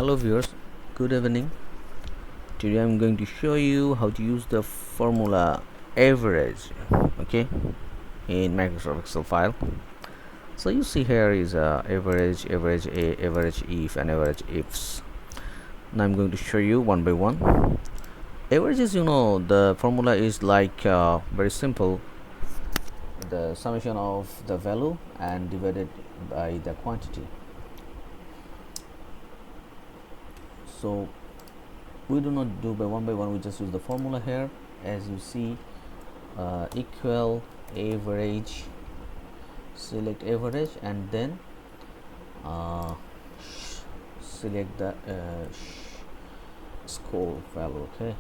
Hello viewers, good evening. Today I'm going to show you how to use the formula average, okay, in Microsoft Excel file. So you see here is average, average A, average if, and average ifs. Now I'm going to show you one by one. Averages, the formula is like very simple. The summation of the value and divided by the quantity. So we do not do by one, we just use the formula here. As you see, equal average, select average, and then select the score value. Okay,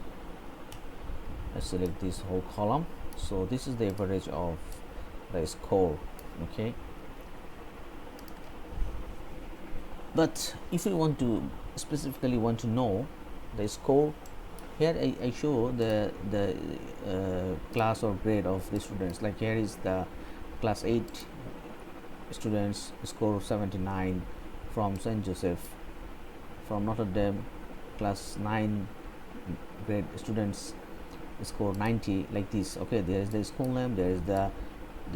I select this whole column. So this is the average of the score. Okay, but if we want to specifically know the score, here I show the class or grade of the students. Like here is the class 8 students score 79 from St. Joseph. From Notre Dame, class 9 grade students score 90, like this. Okay, there is the school name, there is the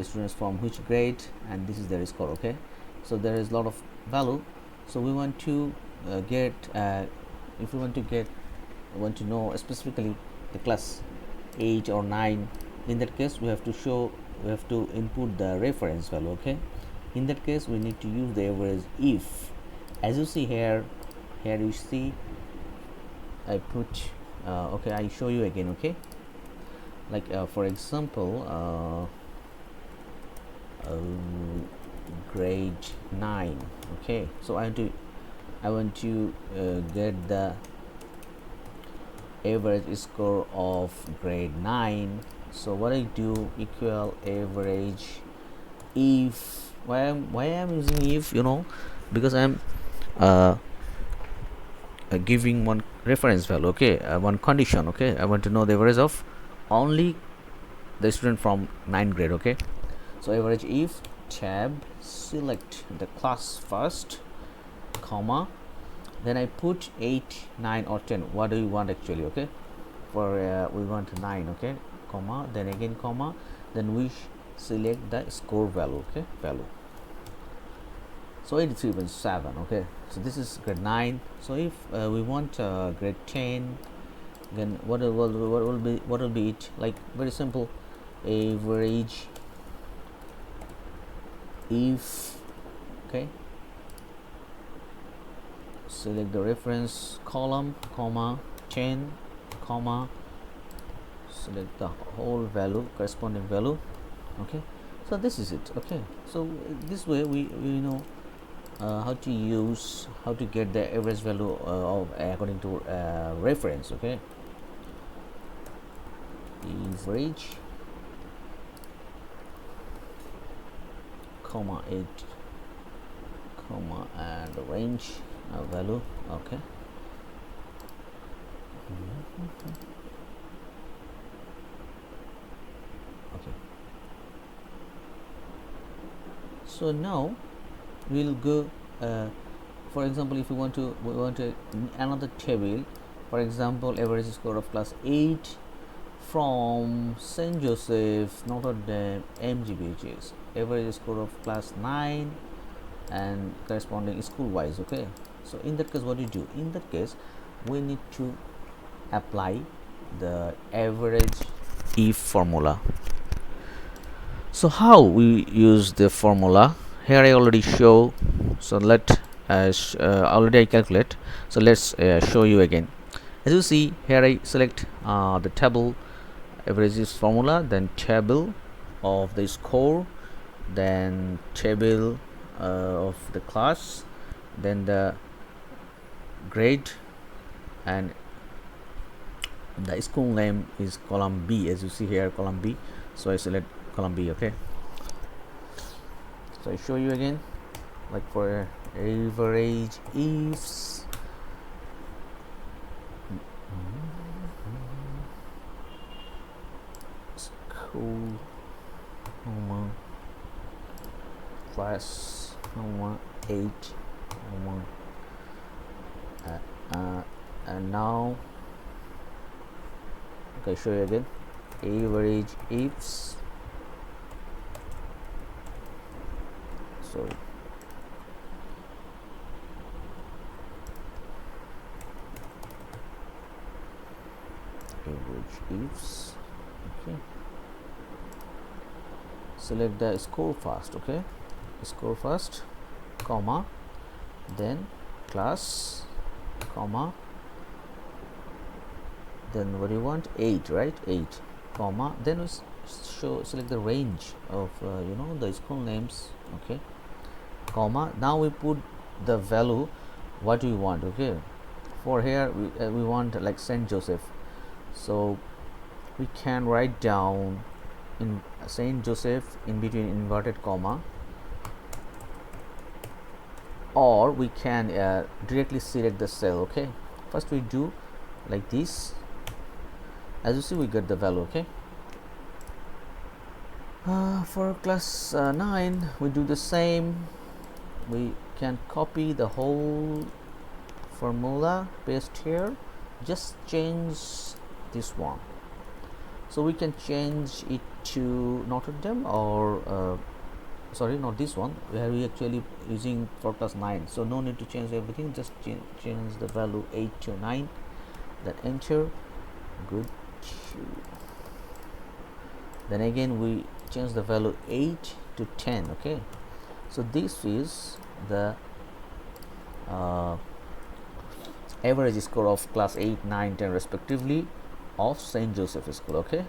students from which grade, and this is their score. Okay, so there is a lot of value. So we want to get if we want to know specifically the class 8 or 9, in that case we have to input the reference value. Okay, in that case we need to use the average if. As you see here you see I put okay, I show you again. Okay, like for example grade 9. Okay, so I want to get the average score of grade 9. So what I do, equal average if. Why I'm using if, because I'm giving one reference value. Okay, one condition. Okay, I want to know the average of only the student from 9th grade. Okay, so average if, tab, select the class first, comma, then I put 8, 9, or 10. What do you want actually? Okay, for we want 9. Okay, comma, then again comma, then we select the score value. Okay, value. So 83.7. Okay, so this is grade 9. So if we want grade 10, then what will be it? Like very simple, average if. Okay, select the reference column, comma, 10, comma, select the whole value, corresponding value. Okay, so this is it. Okay, so this way we know how to get the average value of according to reference. Okay, average, comma, 8, comma, and range value. Okay, okay, so now we'll go for example, if we want another table. For example, average score of class 8 from St. Joseph, Notre Dame, MGBHS. Average score of class 9 and corresponding school wise. Okay, so in that case what do you do? In that case we need to apply the average if formula. So how we use the formula? Here I already show. So let already I calculate. So let's show you again. As you see here, I select the table averages formula, then table of the score, then table of the class, then the grade, and the school name is column B. As you see here, column B. So I select column B. Okay, so I show you again, like for average ifs, school, class 8, and now, okay, show you again. Average ifs, sorry, average ifs. Okay, select the score first. Okay, score first, comma, then class, comma, then what do you want? 8, right? 8, comma, then we select the range of the school names. Okay, comma, now we put the value what we want. Okay, for here we want like Saint Joseph, so we can write down in Saint Joseph in between inverted comma, or we can directly select the cell. Okay, first we do like this. As you see, we get the value. Okay, for class 9 we do the same. We can copy the whole formula, paste here, just change this one. So we can change it to Notre Dame, or sorry, not this one. We actually using for class 9, so no need to change everything, just change the value 8 to 9, then enter. Good. Then again we change the value 8 to 10. Okay, so this is the average score of class 8, 9, 10 respectively of St. Joseph School. Okay,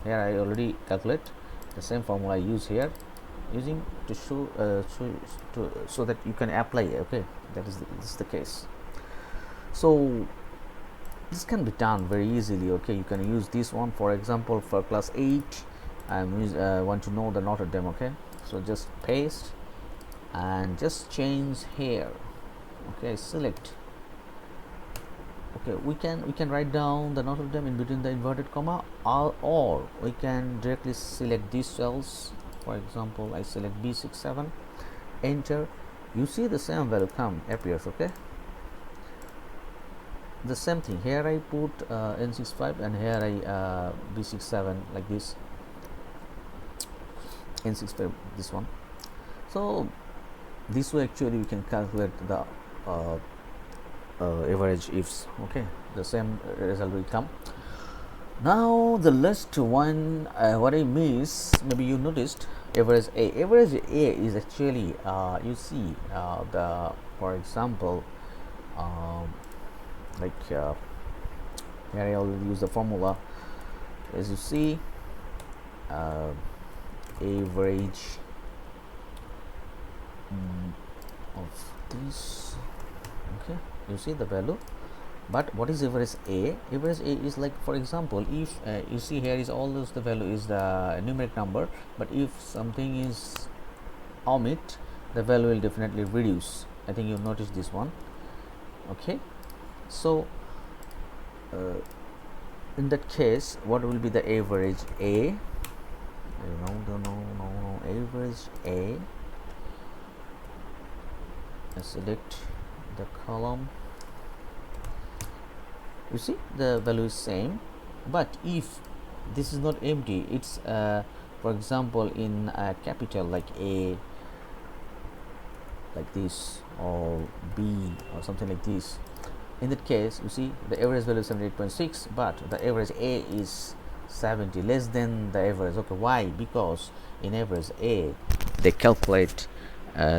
here I already calculate the same formula I use here, using to show so that you can apply. Okay, this is the case. So this can be done very easily. Okay, you can use this one. For example, for class 8 I want to know the Notre Dame. Okay, so just paste and just change here. Okay, select. Okay, we can write down the Notre Dame in between the inverted comma, or we can directly select these cells. For example, I select B67, enter. You see the same value appears. Okay, the same thing here. I put N65 and here I B67 like this, N65 this one. So this way actually we can calculate the average ifs. Okay, the same result will come. Now the last one, what I miss, maybe you noticed, average A. Average A is actually you see the, for example, like here I already use the formula. As you see, average of this. Okay, you see the value. But what is average A? Average A is like, for example, if you see here is all those, the value is the numeric number, but if something is omit, the value will definitely reduce. I think you noticed this one. Okay, so in that case, what will be the average A? No, average A. I select the column. You see the value is same, but if this is not empty, it's for example in capital like A, like this, or B, or something like this. In that case, you see the average value is 78.6, but the average A is 70, less than the average. Okay, why? Because in average A they calculate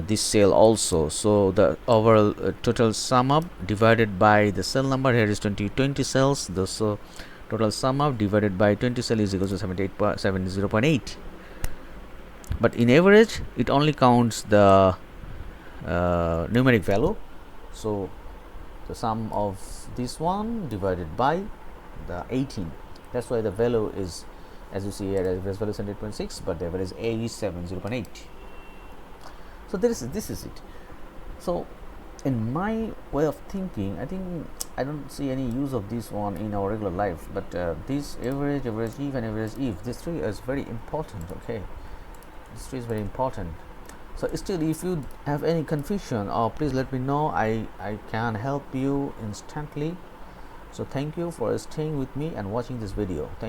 this cell also. So the overall total sum up divided by the cell number, here is 20 cells, so total sum up divided by 20 cell is equal to 70.8. But in average it only counts the numeric value, so the sum of this one divided by the 18. That's why the value is, as you see here, average value is 100.6, but the average A is 70.8. So this is it. So in my way of thinking, I think I don't see any use of this one in our regular life, but this average if, and average if, this three is very important. Okay, this three is very important. So still, if you have any confusion, or please let me know. I can help you instantly. So thank you for staying with me and watching this video. Thank you.